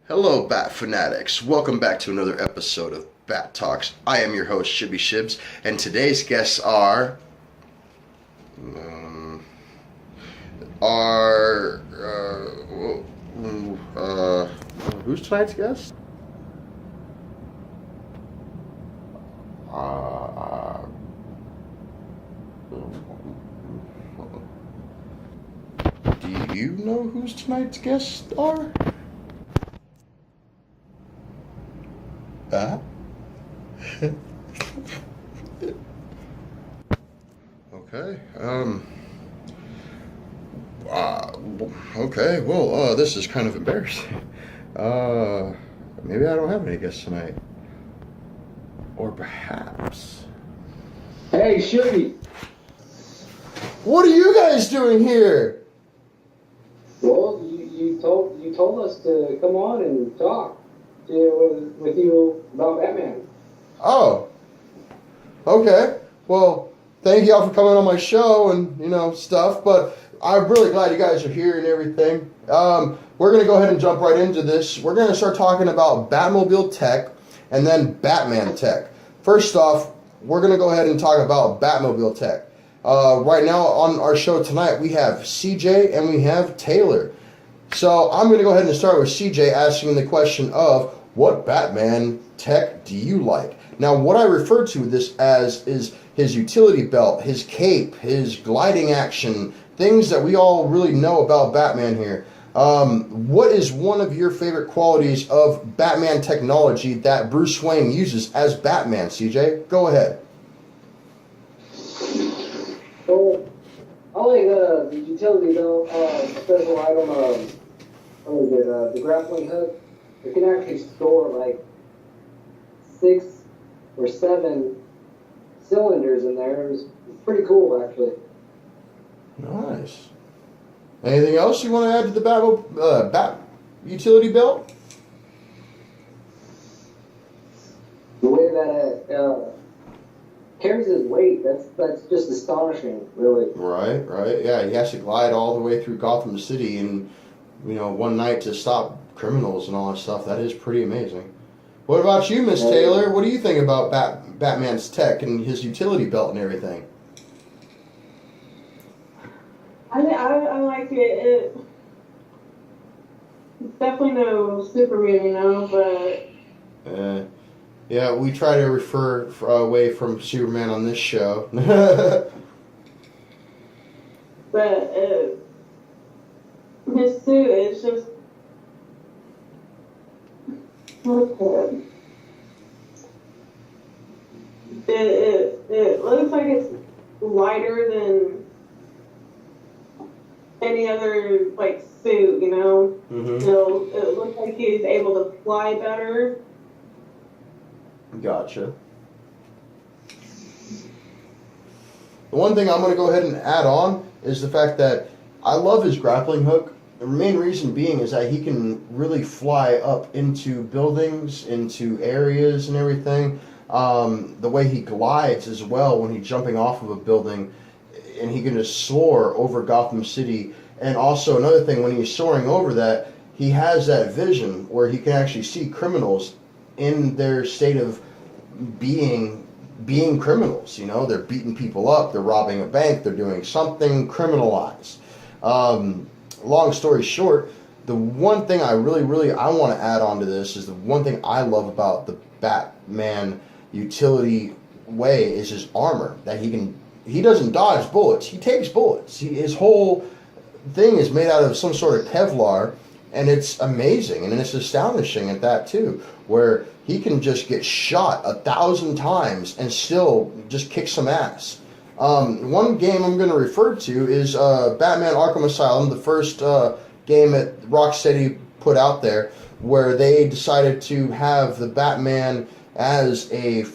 Hello, Bat Fanatics. Welcome back to another episode of BatTalks. I am your host, Shibby Shibs, and today's guests are um, are who's tonight's guest? Do you know who's tonight's guests are? Bat? Okay. Okay. Well, this is kind of embarrassing. Maybe I don't have any guests tonight, or perhaps. Hey, Shibby. What are you guys doing here? Well, you told us to come on and talk with you about Batman. Oh. Okay. Well, thank y'all for coming on my show and stuff. But I'm really glad you guys are here and everything. We're gonna go ahead and jump right into this. We're gonna start talking about Batmobile tech and then Batman tech. First off, we're gonna go ahead and talk about Batmobile tech. Right now on our show tonight, we have CJ and we have Taylor. So I'm going to go ahead and start with CJ asking the question of what Batman tech do you like? Now, what I refer to this as is his utility belt, his cape, his gliding action, things that we all really know about Batman here. What is one of your favorite qualities of Batman technology that Bruce Wayne uses as Batman, CJ? Go ahead. Well, I like the utility belt, special item, what is it, the grappling hook. It can actually store like 6 or 7 cylinders in there. It's pretty cool, actually. Nice. Anything else you want to add to the Bat utility belt? The way that it carries his weight, that's just astonishing, really. Right. Yeah, he has to glide all the way through Gotham City in, one night to stop criminals and all that stuff. That is pretty amazing. What about you, Miss Taylor? What do you think about Batman's tech and his utility belt and everything? I like it. It's definitely no Superman, but... Yeah, we try to refer away from Superman on this show. But his suit is just... It looks like it's lighter than any other, suit, Mm-hmm. It looks like he's able to fly better. Gotcha. The one thing I'm going to go ahead and add on is the fact that I love his grappling hook. The main reason being is that he can really fly up into buildings, into areas and everything. The way he glides as well when he's jumping off of a building, and he can just soar over Gotham City. And also another thing, when he's soaring over that, he has that vision where he can actually see criminals in their state of being criminals. They're beating people up, they're robbing a bank, they're doing something criminalized. Long story short, the one thing I really I want to add on to this is the one thing I love about the Batman utility way is his armor. That he doesn't dodge bullets, he takes bullets. His whole thing is made out of some sort of Kevlar, and it's amazing, and it's astonishing at that too, where he can just get shot 1,000 times and still just kick some ass. One game I'm going to refer to is Batman Arkham Asylum, the first game that Rocksteady put out there, where they decided to have the Batman as a the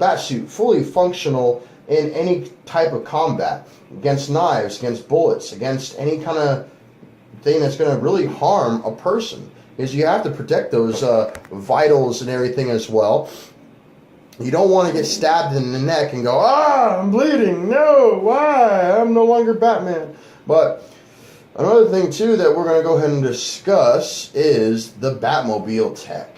Batsuit fully functional in any type of combat, against knives, against bullets, against any kind of thing that's going to really harm a person, is you have to protect those vitals and everything as well. You don't want to get stabbed in the neck and go, I'm bleeding, no, why, I'm no longer Batman. But Another thing too that we're going to go ahead and discuss is the Batmobile tech.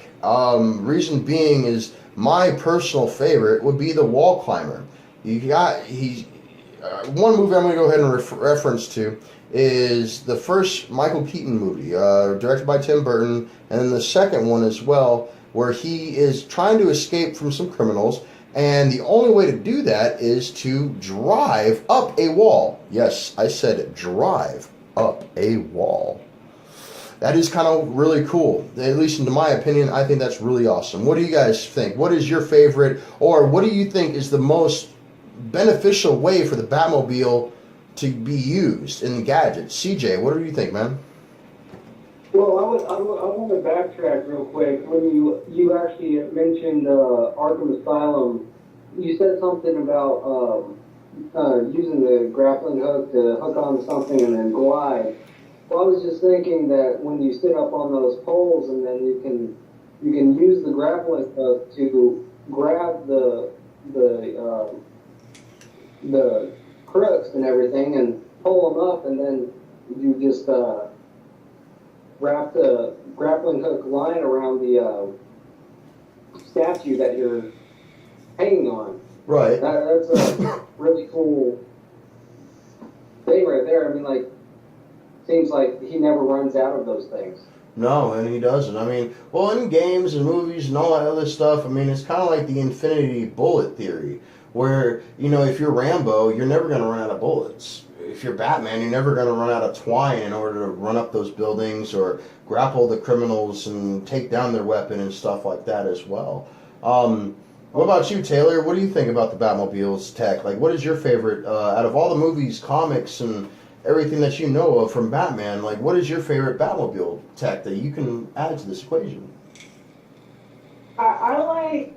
Reason being is my personal favorite would be the wall climber. One movie I'm going to go ahead and reference to is the first Michael Keaton movie, directed by Tim Burton, and then the second one as well, where he is trying to escape from some criminals, and the only way to do that is to drive up a wall. Yes, I said drive up a wall. That is kind of really cool. At least in my opinion, I think that's really awesome. What do you guys think? What is your favorite, or what do you think is the most beneficial way for the Batmobile to be used in the gadgets? CJ, what do you think, man? Well, I want to backtrack real quick. When you actually mentioned Arkham Asylum, you said something about using the grappling hook to hook onto something and then glide. Well, I was just thinking that when you sit up on those poles and then you can use the grappling hook to grab the crooks and everything and pull them up, and then you just wrap the grappling hook line around the statue that you're hanging on. Right. That's a really cool thing right there. I mean, like, seems like he never runs out of those things. No, and he doesn't. I mean, well, in games and movies and all that other stuff, I mean, it's kind of like the infinity bullet theory, where, you know, if you're Rambo, you're never going to run out of bullets. If you're Batman, you're never going to run out of twine in order to run up those buildings or grapple the criminals and take down their weapon and stuff like that as well. What about you, Taylor? What do you think about the Batmobile's tech? Like, what is your favorite, out of all the movies, comics, and everything that you know of from Batman, like, what is your favorite Batmobile tech that you can add to this equation? I like.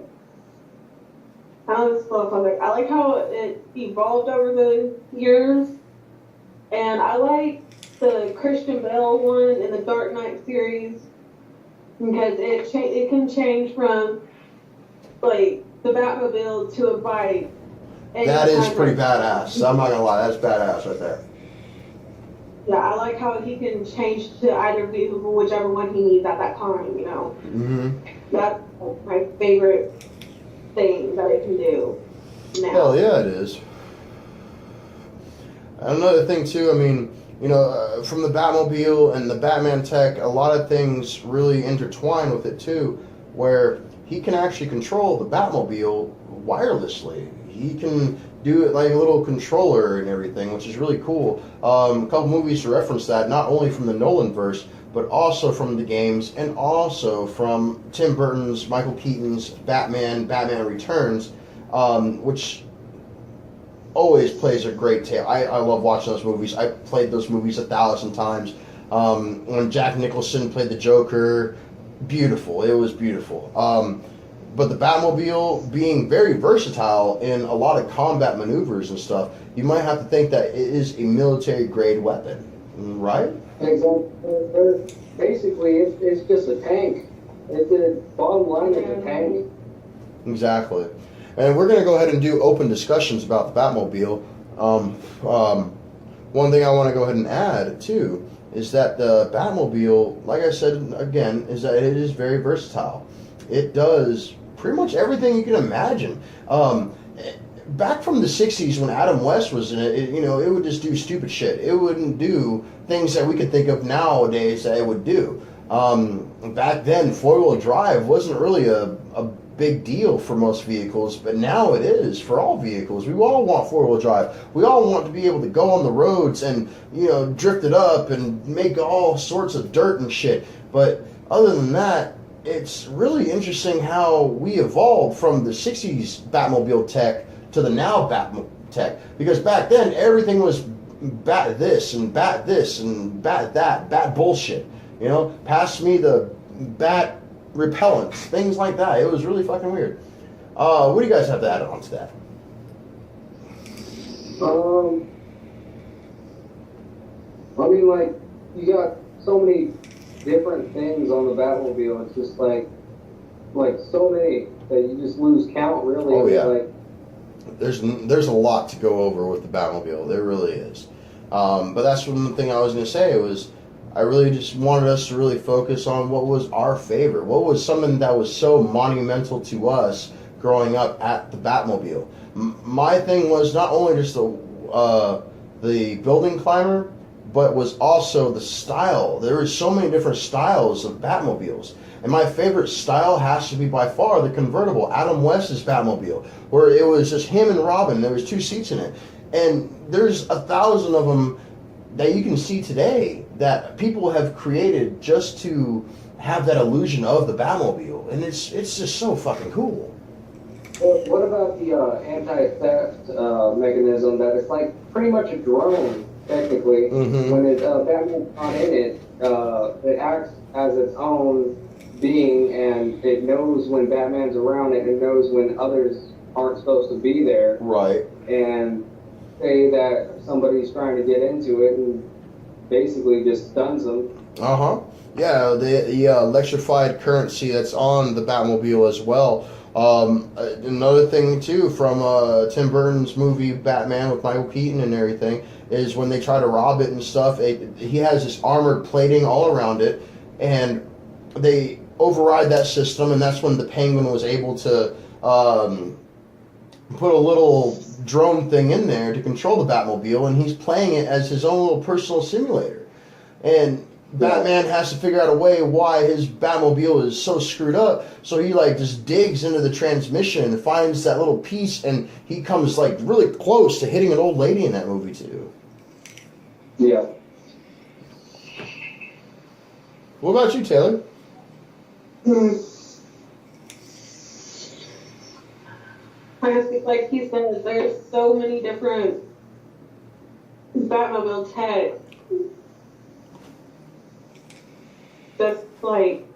I like how it evolved over the years, and I like the Christian Bale one in the Dark Knight series because it can change from like the Batmobile to a bike. That is pretty badass. I'm not gonna lie, that's badass right there. Yeah, I like how he can change to either vehicle, whichever one he needs at that time, you know. Mm-hmm. That's my favorite thing that it can do now. Hell yeah, it is. Another thing, too, I mean, you know, from the Batmobile and the Batman tech, a lot of things really intertwine with it, too, where he can actually control the Batmobile wirelessly. He can do it like a little controller and everything, which is really cool. A couple movies to reference that, not only from the Nolanverse, but also from the games, and also from Tim Burton's, Michael Keaton's Batman Returns, which always plays a great tale. I love watching those movies. I played those movies 1,000 times. When Jack Nicholson played the Joker, beautiful. It was beautiful. But the Batmobile being very versatile in a lot of combat maneuvers and stuff, you might have to think that it is a military-grade weapon, right? Exactly. Basically, it's just a tank. It's the bottom line is a tank. Exactly. And we're going to go ahead and do open discussions about the Batmobile. One thing I want to go ahead and add, too, is that the Batmobile, like I said again, is that it is very versatile. It does pretty much everything you can imagine. Back from the 60s when Adam West was in it, you know, it would just do stupid shit. It wouldn't do things that we could think of nowadays that it would do. Back then, four-wheel drive wasn't really a big deal for most vehicles, but now it is for all vehicles. We all want four-wheel drive. We all want to be able to go on the roads and, you know, drift it up and make all sorts of dirt and shit. But other than that, it's really interesting how we evolved from the 60s Batmobile tech to the now Batmobile tech. Because back then, everything was bat this and bat this and bat that, bat bullshit. You know, pass me the bat repellents, things like that. It was really fucking weird. What do you guys have to add on to that? I mean, like, you got so many different things on the Batmobile. It's just like so many that you just lose count, really. Oh, yeah. Like, There's a lot to go over with the Batmobile. There really is. But that's one thing I was going to say was I really just wanted us to really focus on what was our favorite. What was something that was so monumental to us growing up at the Batmobile. My thing was not only just the building climber, but was also the style. There were so many different styles of Batmobiles. And my favorite style has to be by far the convertible, Adam West's Batmobile, where it was just him and Robin. There was 2 seats in it. And there's 1,000 of them that you can see today that people have created just to have that illusion of the Batmobile. And it's just so fucking cool. Well, what about the anti-theft mechanism that it's like pretty much a drone, technically. Mm-hmm. When Batman's not in it, it acts as its own being, and it knows when Batman's around it, and knows when others aren't supposed to be there. Right. And say that somebody's trying to get into it, and basically just stuns them. Uh-huh. Yeah, the electrified currency that's on the Batmobile as well. Another thing, too, from Tim Burton's movie Batman with Michael Keaton and everything, is when they try to rob it and stuff, he has this armored plating all around it, and they override that system, and that's when the Penguin was able to put a little drone thing in there to control the Batmobile, and he's playing it as his own little personal simulator. And Batman has to figure out a way why his Batmobile is so screwed up, so he just digs into the transmission and finds that little piece, and he comes really close to hitting an old lady in that movie too. Yeah. What about you, Taylor? Like he said, there's so many different Batmobile tech that's like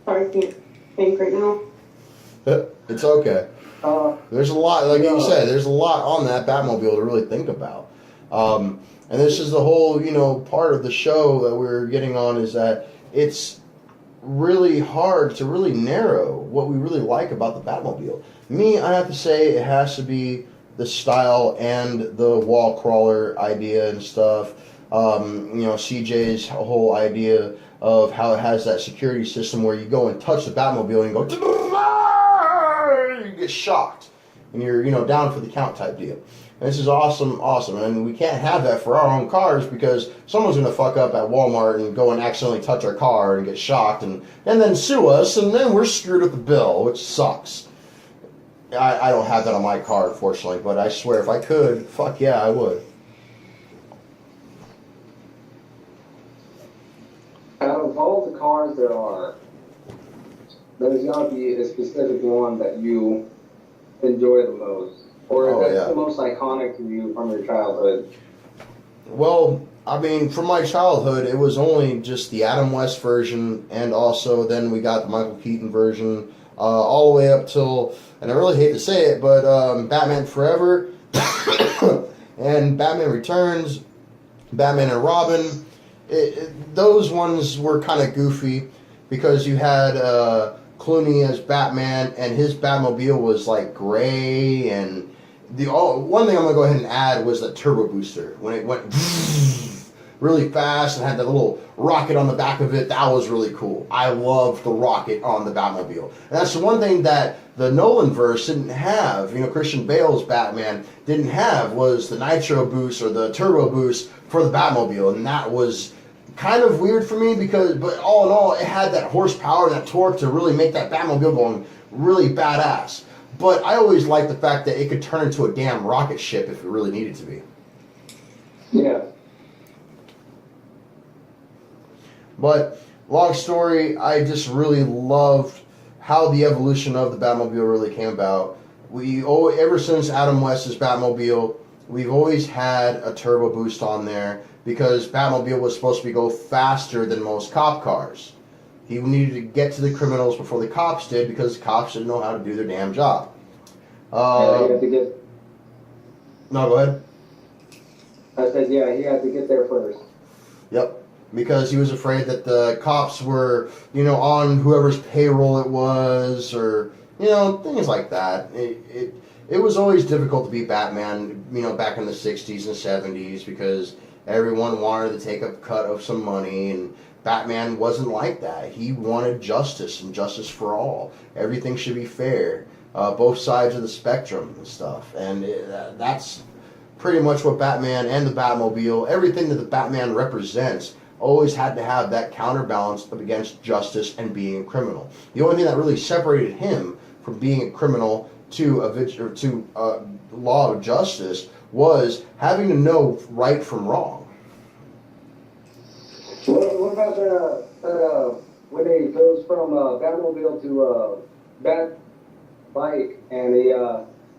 sorry, I can't think right now. It's okay. There's a lot, like you said, there's a lot on that Batmobile to really think about. And this is the whole, part of the show that we're getting on, is that it's really hard to really narrow what we really like about the Batmobile. Me, I have to say it has to be the style and the wall crawler idea and stuff. CJ's whole idea of how it has that security system where you go and touch the Batmobile and you go, you get shocked, and you're down for the count type deal. And this is awesome, and we can't have that for our own cars because someone's gonna fuck up at Walmart and go and accidentally touch our car and get shocked and then sue us, and then we're screwed with the bill, which sucks. I don't have that on my car, unfortunately, but I swear if I could, fuck yeah, I would. Out of all the cars there are, there's got to be a specific one that you enjoy the most, or that's the most iconic to you from your childhood. Well, I mean, from my childhood, it was only just the Adam West version, and also then we got the Michael Keaton version, all the way up till, and I really hate to say it, but Batman Forever, and Batman Returns, Batman and Robin. Those ones were kind of goofy because you had Clooney as Batman, and his Batmobile was gray, and one thing I'm gonna go ahead and add was the turbo booster when it went really fast and had that little rocket on the back of it. That was really cool. I loved the rocket on the Batmobile, and that's the one thing that the Nolan verse didn't have. Christian Bale's Batman didn't have was the nitro boost or the turbo boost for the Batmobile, and that was kind of weird for me but all in all, it had that horsepower and that torque to really make that Batmobile going really badass. But I always liked the fact that it could turn into a damn rocket ship if it really needed to be. Yeah. But long story, I just really loved how the evolution of the Batmobile really came about. Ever since Adam West's Batmobile, we've always had a turbo boost on there because Batmobile was supposed to go faster than most cop cars. He needed to get to the criminals before the cops did because the cops didn't know how to do their damn job. He had to get... No, go ahead. I said, yeah, he had to get there first. Yep. Because he was afraid that the cops were, on whoever's payroll it was, or, things like that. it was always difficult to be Batman, back in the 60s and 70s because everyone wanted to take a cut of some money, and Batman wasn't like that. He wanted justice and justice for all. Everything should be fair, both sides of the spectrum and stuff. And that's pretty much what Batman and the Batmobile, everything that the Batman represents, always had to have that counterbalance up against justice and being a criminal. The only thing that really separated him from being a criminal to a law of justice was having to know right from wrong. What about that when he goes from Batmobile to Bat bike and he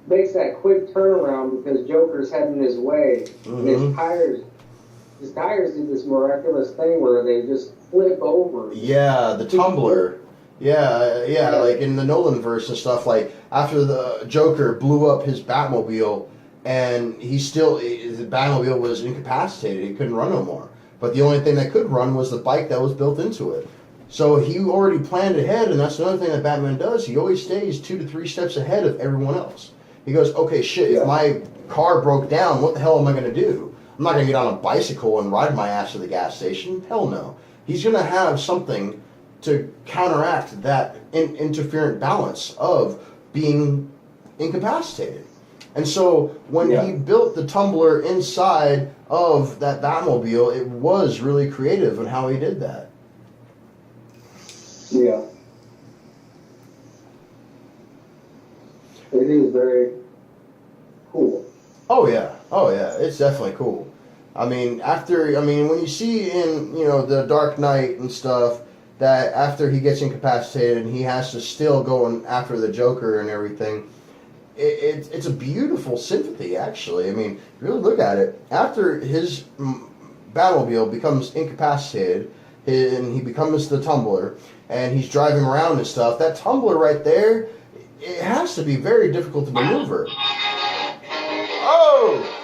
makes that quick turnaround because Joker's heading his way, and his tires do this miraculous thing where they just flip over. Yeah, the tumbler. Yeah, like in the Nolan verse and stuff, like after the Joker blew up his Batmobile and the Batmobile was incapacitated, he couldn't run no more. But the only thing that could run was the bike that was built into it. So he already planned ahead, and that's another thing that Batman does. He always stays 2 to 3 steps ahead of everyone else. He goes, okay, shit, if my car broke down, what the hell am I going to do? I'm not going to get on a bicycle and ride my ass to the gas station. Hell no. He's going to have something to counteract that interferent balance of being incapacitated. And so when he built the tumbler inside of that Batmobile, it was really creative in how he did that. Yeah. It is very cool. Oh yeah, it's definitely cool. When you see in, the Dark Knight and stuff, that after he gets incapacitated and he has to still go after the Joker and everything, it's a beautiful sympathy, actually. I mean, if you really look at it, after his Batmobile becomes incapacitated and he becomes the tumbler and he's driving around and stuff, that tumbler right there, it has to be very difficult to maneuver. Oh!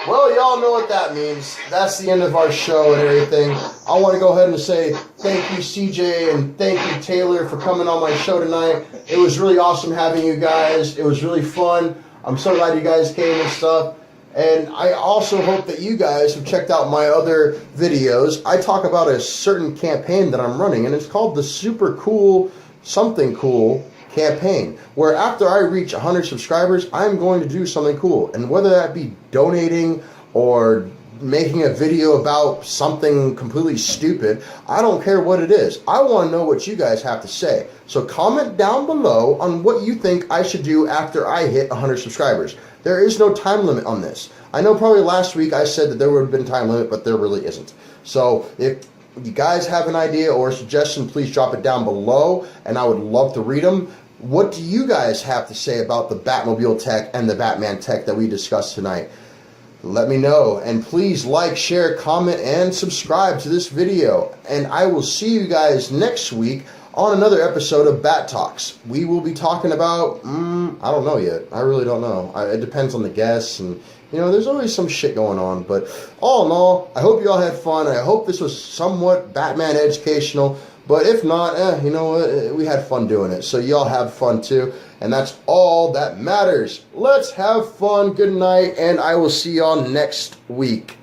Well, y'all know what that means. That's the end of our show and everything. I want to go ahead and say thank you, CJ, and thank you, Taylor, for coming on my show tonight. It was really awesome having you guys. It was really fun. I'm so glad you guys came and stuff. And I also hope that you guys have checked out my other videos. I talk about a certain campaign that I'm running, and it's called the Super Cool Something Cool campaign, where after I reach 100 subscribers, I'm going to do something cool. And whether that be donating or making a video about something completely stupid, I don't care what it is. I want to know what you guys have to say. So comment down below on what you think I should do after I hit 100 subscribers. There is no time limit on this. I know probably last week I said that there would have been time limit, but there really isn't. So if you guys have an idea or a suggestion, please drop it down below, and I would love to read them. What do you guys have to say about the Batmobile tech and the Batman tech that we discussed tonight? Let me know, and please like, share, comment, and subscribe to this video. And I will see you guys next week on another episode of BatTalks. We will be talking about, I don't know yet. I really don't know. It depends on the guests, and there's always some shit going on. But all in all, I hope you all had fun. I hope this was somewhat Batman educational. But if not, you know what? We had fun doing it. So y'all have fun too. And that's all that matters. Let's have fun. Good night. And I will see y'all next week.